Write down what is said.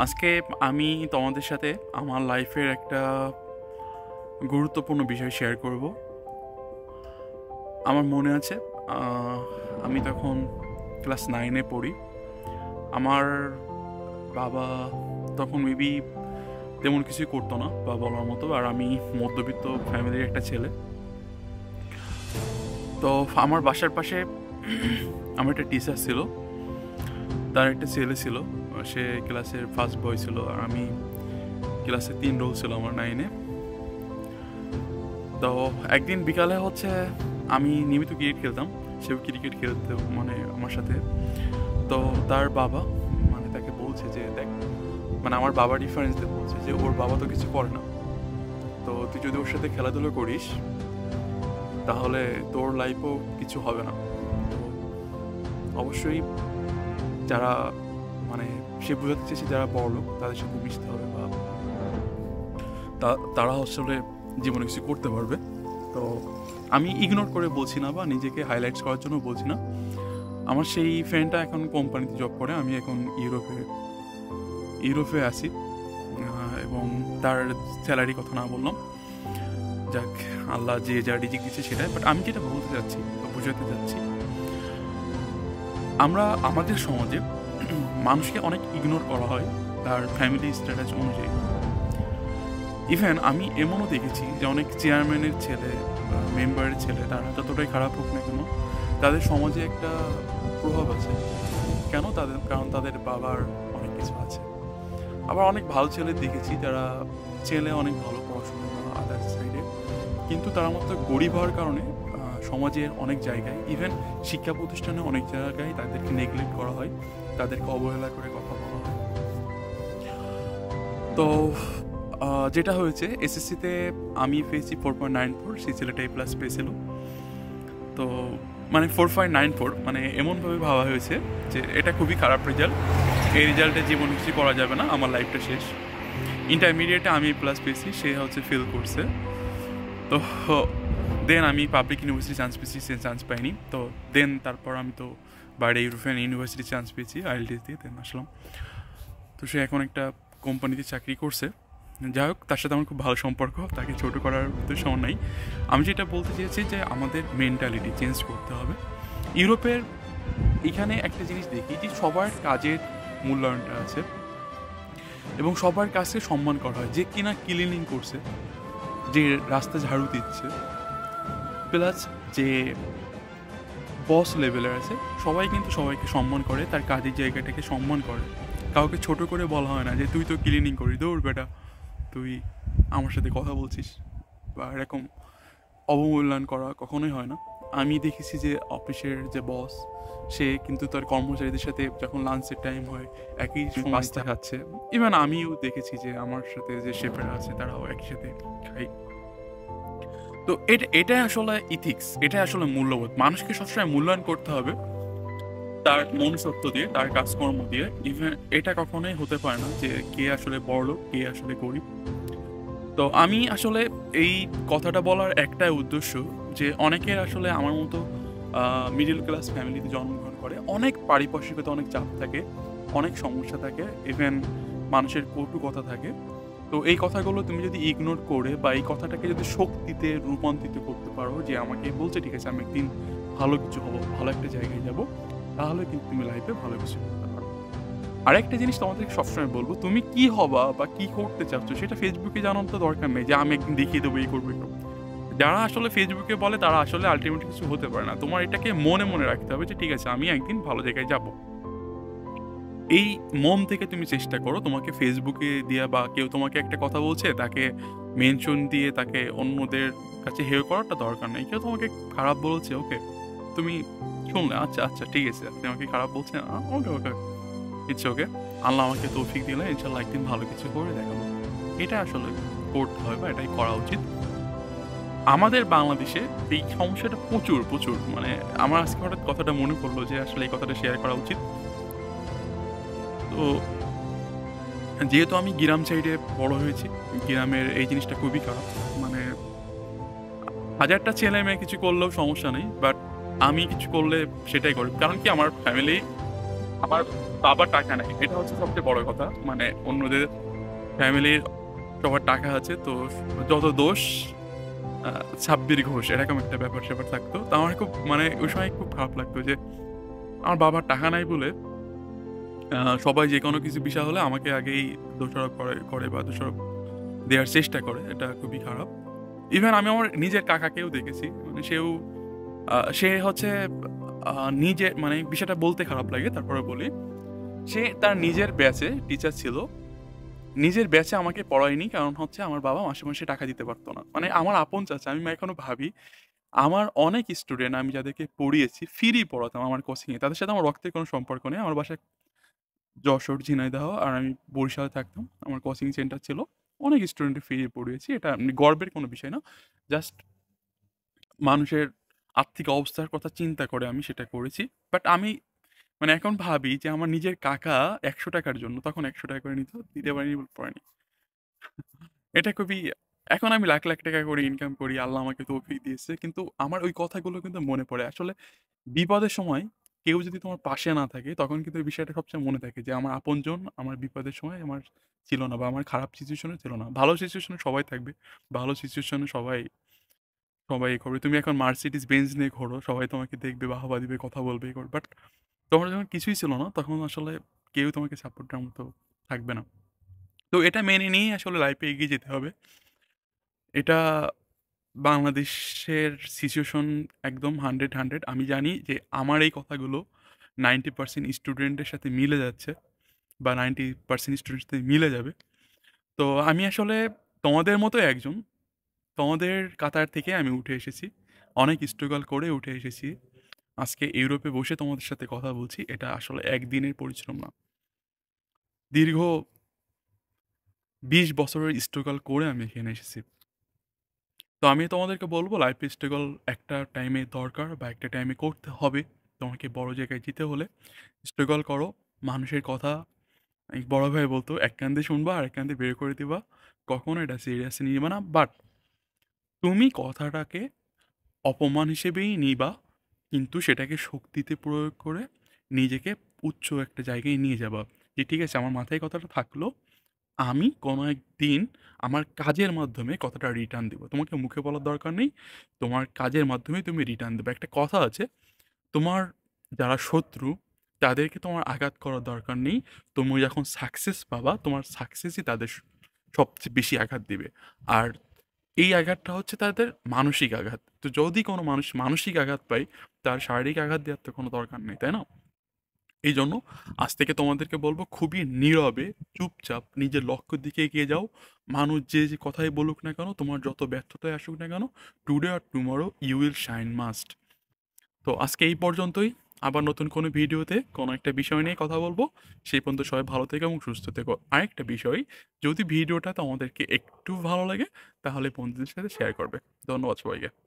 আজকে আমি তোমাদের সাথে আমার লাইফের একটা গুরুত্বপূর্ণ বিষয় শেয়ার করব। আমার মনে আছে, আমি তখন ক্লাস 9-এ পড়ি। আমার বাবা তখন মেবি তেমন কিছুই করতো না বা বলার মতো, আর আমি মধ্যবিত্ত ফ্যামিলির একটা ছেলে। তো আমার বাসার পাশে আমার একটা টিচার ছিল, তার একটা ছেলে ছিল, সে ক্লাসের ফার্স্ট বয় ছিল, আর আমি ক্লাসে 3 রোল ছিল আমার 9-এ। তো একদিন বিকালে আমি নিয়মিত ক্রিকেট খেলতাম, সেও ক্রিকেট খেলতে আমার সাথে। তো তার বাবা তাকে বলছে যে দেখ, আমার বাবা ডিফারেন্স দিয়ে বলছে যে ওর বাবা তো কিছু করে না, তো তুই যদি ওর সাথে খেলাধুলো করিস তাহলে তোর লাইফও কিছু হবে না। তো অবশ্যই যারা সে বোঝাতে চেয়েছে যারা বড় লোক তাদের সাথে মিশতে হবে, বা তারা আসলে জীবনে কিছু করতে পারবে। তো আমি ইগনোর করে বলছি না বা নিজেকে হাইলাইটস করার জন্য বলছি না। আমার সেই ফ্রেন্ডটা এখন কোম্পানিতে জব করে, আমি এখন ইউরোপে আছি, এবং তার স্যালারি কথা না বললাম, যাক আল্লাহ যে যা রিজিক দিচ্ছে সেটাই। বাট আমি যেটা বলতে চাচ্ছি বা বোঝাতে চাচ্ছি, আমাদের সমাজে মানুষকে অনেক ইগনোর করা হয় তার ফ্যামিলি স্ট্যাটাস অনুযায়ী। ইভেন আমি এমনও দেখেছি যে অনেক চেয়ারম্যানের ছেলে বা মেম্বারের ছেলে, তারা যতটাই খারাপ হোক না কেন, তাদের সমাজে একটা প্রভাব আছে। কেন? কারণ তাদের বাবার অনেক কিছু আছে। আবার অনেক ভালো ছেলে দেখেছি যারা ছেলে অনেক ভালো পড়াশোনা বা আদার সাইডে, কিন্তু তারা মাত্র গরিব হওয়ার কারণে সমাজের অনেক জায়গায়, ইভেন শিক্ষা প্রতিষ্ঠানে অনেক জায়গায় তাদেরকে নেগলেক্ট করা হয়, তাদেরকে অবহেলা করে কথা বলা হয়। তো যেটা হয়েছে, এসএসসিতে আমি পেয়েছি 4.94, সেই ছেলেটা A+ পেয়েছিল। তো 4.94 এমনভাবে ভাবা হয়েছে যে এটা খুবই খারাপ রেজাল্ট, এই রেজাল্টে জীবন কিছু করা যাবে না, আমার লাইফটা শেষ। ইন্টারমিডিয়েটে আমি A+ পেয়েছি, সে ফেল করছে। তো দেন আমি পাবলিক ইউনিভার্সিটি চান্স পেয়েছি, সে চান্স পাইনি। তো তারপর আমি তো বাইরে ইউরোপিয়ান ইউনিভার্সিটি চান্স পেয়েছি IELTS দিয়ে, দেন আসলাম। তো সে এখন একটা কোম্পানিতে চাকরি করছে। যাই হোক, তার সাথে আমার খুব ভালো সম্পর্ক, তাকে ছোটো করার তো সময় নাই। আমি যেটা বলতে চেয়েছি যে আমাদের মেন্টালিটি চেঞ্জ করতে হবে। ইউরোপের এখানে একটা জিনিস দেখি যে সবার কাজের মূল্যায়নটা আছে এবং সবার কাছে সম্মান করা হয়। যে কিনা ক্লিনিং করছে, যে রাস্তা ঝাড়ু দিচ্ছে, প্লাস যে বস লেভেলের আছে, সবাই কিন্তু সবাইকে সম্মান করে, তার কাজের জায়গাটাকে সম্মান করে। কাউকে ছোট করে বলা হয় না যে তুই তো ক্লিনিং করিস, দৌড় বেটা তুই আমার সাথে কথা বলছিস, বা এরকম অবমূল্যায়ন করা কখনোই হয় না। আমি দেখেছি যে অফিসের যে বস, সে কিন্তু তার কর্মচারীদের সাথে যখন লাঞ্চের টাইম হয় একই পাস্তা খাচ্ছে। ইভেন আমিও দেখেছি যে আমার সাথে যে শেফেরা আছে তারাও একই সাথে খাই। তো এটাই আসলে ইথিক্স, এটাই আসলে মূল্যবোধ। মানুষকে সবসময় মূল্যায়ন করতে হবে তার মনুষ্যত্ব দিয়ে, তার কাজকর্ম দিয়ে। ইভেন এটা কখনোই হতে পারে না যে কে আসলে বড়লোক, কে আসলে গরিব। তো আমি আসলে এই কথাটা বলার একটাই উদ্দেশ্য যে অনেকের আসলে আমার মতো মিডল ক্লাস ফ্যামিলিতে জন্মগ্রহণ করে, অনেক পারিপার্শ্বিকতা, অনেক চাপ থাকে, অনেক সমস্যা থাকে, ইভেন মানুষের কটু কথা থাকে। তো এই কথাগুলো তুমি যদি ইগনোর করে বা এই কথাটাকে যদি শক্তিতে রূপান্তরিত করতে পারো, যে আমাকে বলছে ঠিক আছে আমি একদিন ভালো কিছু হবো, ভালো একটা জায়গায় যাব, তাহলে কিন্তু তুমি লাইফে ভালো কিছু করতে পারো। আরেকটা জিনিস তোমাদেরকে সবসময় বলবো, তুমি কি হবা বা কি করতে চাচ্ছ সেটা ফেসবুকে জানার তো দরকার নেই যে আমি একদিন দেখিয়ে দেবো এই করবো। যারা আসলে ফেসবুকে বলে তারা আসলে আলটিমেটলি কিছু হতে পারে না। তোমার এটাকে মনে মনে রাখতে হবে যে ঠিক আছে আমি একদিন ভালো জায়গায় যাব। এই মন থেকে তুমি চেষ্টা করো। তোমাকে ফেসবুকে দিয়ে বা কেউ তোমাকে একটা কথা বলছে তাকে মেনশন দিয়ে তাকে অন্যদের কাছে হেয় করাটা দরকার নেই। কেউ তোমাকে খারাপ বলছে, ওকে তুমি শুনলে আচ্ছা আচ্ছা ঠিক আছে, আপনি আমাকে খারাপ বলছেন, ওকে ওকে ইটস ওকে, আল্লাহ আমাকে তৌফিক দিলে ইনশাল্লাহ একদিন ভালো কিছু করে দেখাবো। এটা আসলে করতে হয় বা এটাই করা উচিত। আমাদের বাংলাদেশে এই সমস্যাটা প্রচুর প্রচুর, আমার আজকে হঠাৎ কথাটা মনে পড়লো যে আসলে এই কথাটা শেয়ার করা উচিত। তো যেহেতু আমি গ্রাম সাইডে বড় হয়েছি, গ্রামের এই জিনিসটা খুবই খারাপ। হাজারটা ছেলে মেয়ে কিছু করলেও সমস্যা নেই, বাট আমি কিছু করলে সেটাই করি। কারণ কি, আমার ফ্যামিলি, আমার বাবার টাকা নাই, এটা হচ্ছে সবচেয়ে বড় কথা। মানে অন্যদের ফ্যামিলির সবার টাকা আছে, তো যত দোষ সাব্বির ঘোষ এরকম একটা ব্যাপার-স্যাপার থাকতো। তো আমার খুব মানে ওই সময় খুব খারাপ লাগতো যে আমার বাবার টাকা নাই বলে আ সবাই যেকোনো কিছু বিষয় হলে আমাকে আগেই দোষারোপ করে বা দোষারোপ দেওয়ার চেষ্টা করে। এটা খুবই খারাপ। ইভেন আমি আমার নিজের কাকাকেও দেখেছি। মানে সে হচ্ছে আ নিজে মানে বিষয়টা বলতে খারাপ লাগে, তারপরে বলি। সে তার নিজের ব্যাচে টিচার ছিল। নিজের ব্যাচে আমাকে পড়ায়নি। কারণ হচ্ছে আমার বাবা মাসে, মাসে টাকা দিতে পারত না। মানে আমার আপন চাচা, আমি এখনো ভাবি আমার অনেক স্টুডেন্ট আমি যাদেরকে পড়িয়েছি, ফ্রি পড়াতাম আমার কোচিংয়ে। তাদের সাথে আমার রক্তের কোনো সম্পর্ক নেই। আমার বাসা যশোর, ঝিনাইদহ আর আমি বরিশালে থাকতাম। আমার কোচিং সেন্টার ছিল। অনেক স্টুডেন্টকে ফ্রি পড়িয়েছি। এটা গর্বের কোনো বিষয় না। জাস্ট মানুষের আর্থিক অবস্থার কথা চিন্তা করে আমি সেটা করেছি। বাট আমি মানে এখন ভাবি যে আমার নিজের কাকা ৳১০০ র জন্য তখন ৳১০০ করে নিত। দিতে পারিনি বলে পড়েনি। এটা খুবই এখন আমি লাখ, লাখ টাকা করে ইনকাম করি। আল্লাহ আমাকে তৌফিক দিয়েছে। কিন্তু আমার ওই কথাগুলো কিন্তু মনে পড়ে। আসলে বিপদের সময় কেউ যদি তোমার পাশে না থাকে, তখন কিন্তু এই বিষয়টা সবসময় মনে থাকে যে আমার আপনজন আমার বিপদের সময় আমার ছিল না বা আমার খারাপ সিচুয়েশন এ ছিল না। ভালো সিচুয়েশন এ সবাই থাকবে। ভালো সিচুয়েশন এ সবাই করবে। তুমি এখন মার্সিডিজ বেঞ্জ নিয়ে ঘোরো। সবাই তোমাকে দেখবে, বাহবা দিবে, কথা বলবে, করবে। বাট তোমার যখন কিছুই ছিল না, তখন আসলে কেউ তোমাকে সাপোর্ট দেওয়ার মতো থাকবে না। তো এটা মেনে নিয়েই আসলে লাইফে এগিয়ে যেতে হবে। এটা বাংলাদেশের সিচুয়েশন একদম 100 আমি জানি যে আমার এই কথাগুলো 90% স্টুডেন্টের সাথে মিলে যাচ্ছে বা 90% স্টুডেন্টের সাথে মিলে যাবে। তো আমি আসলে তোমাদের মতোই একজন। তোমাদের কাতার থেকে আমি উঠে এসেছি। অনেক স্ট্রাগল করে উঠে এসেছি। আজকে ইউরোপে বসে তোমাদের সাথে কথা বলছি। এটা আসলে একদিনের পরিশ্রম না। দীর্ঘ ২০ বছরের স্ট্রাগল করে আমি এখানে এসেছি। তো আমি তোমাদেরকে বলব লাইফে স্ট্রাগল একটা টাইমে দরকার বা একটা টাইমে করতে হবে। তোমাকে বড় জায়গায় যেতে হলে স্ট্রাগল করো। মানুষের কথা এক বড় ভাই বলতো, "এক কান দিয়ে শুনবা আরেক কান দিয়ে বের করে দিবা। কখনো এটা সিরিয়াসলি নিবা না।" বাট তুমি কথাটাকে অপমান হিসেবেই নিবা, কিন্তু সেটাকে শক্তিতে প্রয়োগ করে নিজেকে উচ্চ একটা জায়গায় নিয়ে যাবা। যে ঠিক আছে আমার মাথায় কথাটা থাকলো। আমি কোনো একদিন আমার কাজের মাধ্যমে কথাটা রিটার্ন দিব। তোমাকে মুখে বলার দরকার নেই। তোমার কাজের মাধ্যমেই তুমি রিটার্ন দেবে। একটা কথা আছে, তোমার যারা শত্রু তাদেরকে তোমার আঘাত করার দরকার নেই। তুমি যখন সাকসেস পাবা, তোমার সাকসেসই তাদের সবচেয়ে বেশি আঘাত দিবে। আর এই আঘাতটা হচ্ছে তাদের মানসিক আঘাত। তো যদি কোনো মানুষ মানসিক আঘাত পায়, তার শারীরিক আঘাত দেওয়ার তো কোনো দরকার নেই, তাই না? এইজন্য আজ থেকে তোমাদেরকে বলব খুবই নীরবে, চুপচাপ নিজের লক্ষ্যের দিকে এগিয়ে যাও। মানুষ যে কথাই বলুক না কেন, তোমার যত ব্যর্থতায় আসুক না কেন, today or tomorrow you will shine must. তো আজকে এই পর্যন্তই। আবার নতুন কোনো ভিডিওতে কোনো একটা বিষয় নিয়ে কথা বলব। সেই পর্যন্ত সবাই ভালো থেকো এবং সুস্থ থেকো। আরেকটা বিষয়, যদি ভিডিওটা তোমাদেরকে একটু ভালো লাগে, তাহলে বন্ধুদের সাথে শেয়ার করবে। ধন্যবাদ সবাইকে।